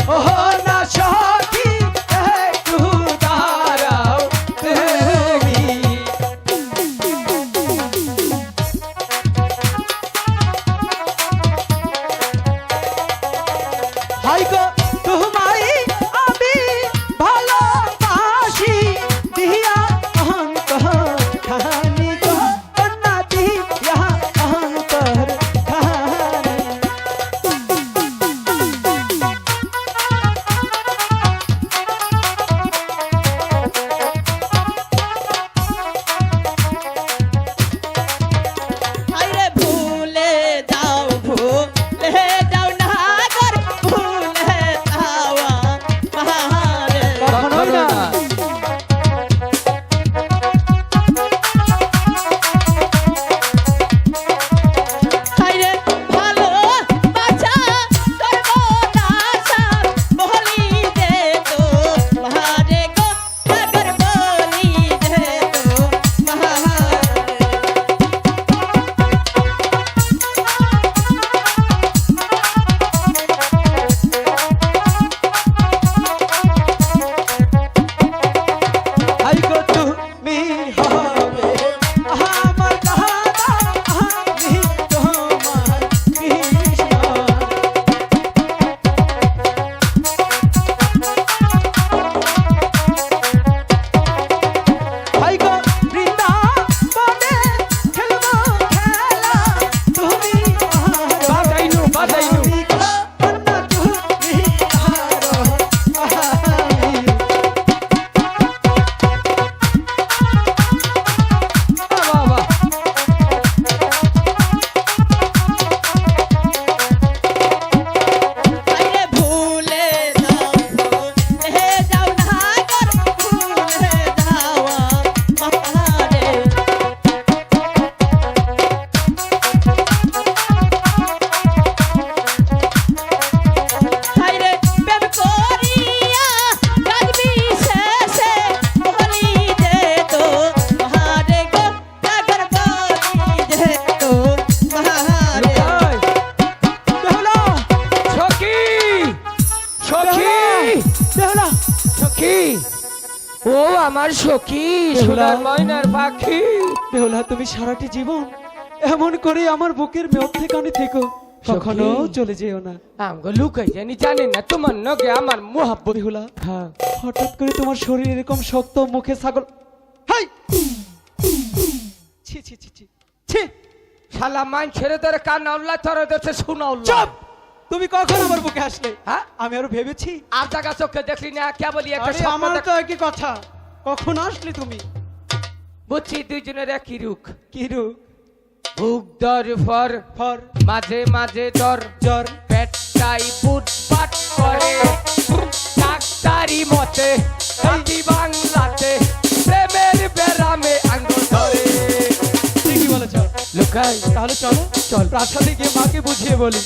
ওহো না সখী একটু দাঁড়াও দেখি। হাই গো তোমায় আমি ভালোবাসি দিয়া অহংকার খানি গো না দিয়া অহংকার খানি। আরে ভুলে যাও ভুলে যাও না গর ভুলে যাওয়া পাহাড়ে কখনোই না। আরে ভালো বাঁচা করবো না সার বলি দে তো পাহাড়ে গো সাগর বলি দে তো পাহাড়ে হাই গো তুমি হবে আমার দাদা আমি তোমার কৃষ্ণ। হাই গো বৃন্দাবনে খেলবো খেলা তুমি বাজাইনু বাজাইনু তুমি আরো আমি। বাবা আরে ভুলে যাও না গর ভুলে যাওয়া পাহাড়ে আরে প্রেম করিয়া কাঁদবি শেষে বলি দে তো পাহাড়ে গো সাগর বলি দে তো পাহাড়ে লুকাই। বেহুলা সখী সখী বেহুলা সখী ও আমার সখী সোনার ময়নার পাখি বেহুলা তুমি সারাটি জীবন এমন করে আমার বুকের মধ্যখানে থেকো, কখনো চলে যেও না। আমগো লুকাই জানি জানি না তোমার নগে আমার মোহাব্বত। বেহুলা হ্যাঁ হঠাৎ করে তোমার শরীর এরকম শক্ত, মুখে ছাগল। হাই ছি ছি ছি ছি ছি। শালা মাইন ছেড়ে ধরে কান্না উল্লা ধরে ধরছে শোনা উল্লা। চুপ! তুমি কখন আমার বুকে আসলে? হ্যাঁ আমি আরো ভেবেছি। আর জায়গা চোখে দেখলি না কে বলি একটা আরে স্বপ্ন আমার দেখ- তো একই কথা, কখন আসলে তুমি? বুঝছি দুইজনের একই রুখ কি রু বুক দর ফর ফর মাঝে মাঝে দর জ্বর পেটটাই ফুটপাট করে ডাক্তারি মতে এই বাংলাতে প্রেমের বেরামে আঙ্গুল ধরে। ঠিকই বলেছ। লুকাই তাহলে চলো, চল প্রাসাদে গিয়ে মাকে বুঝিয়ে বলি।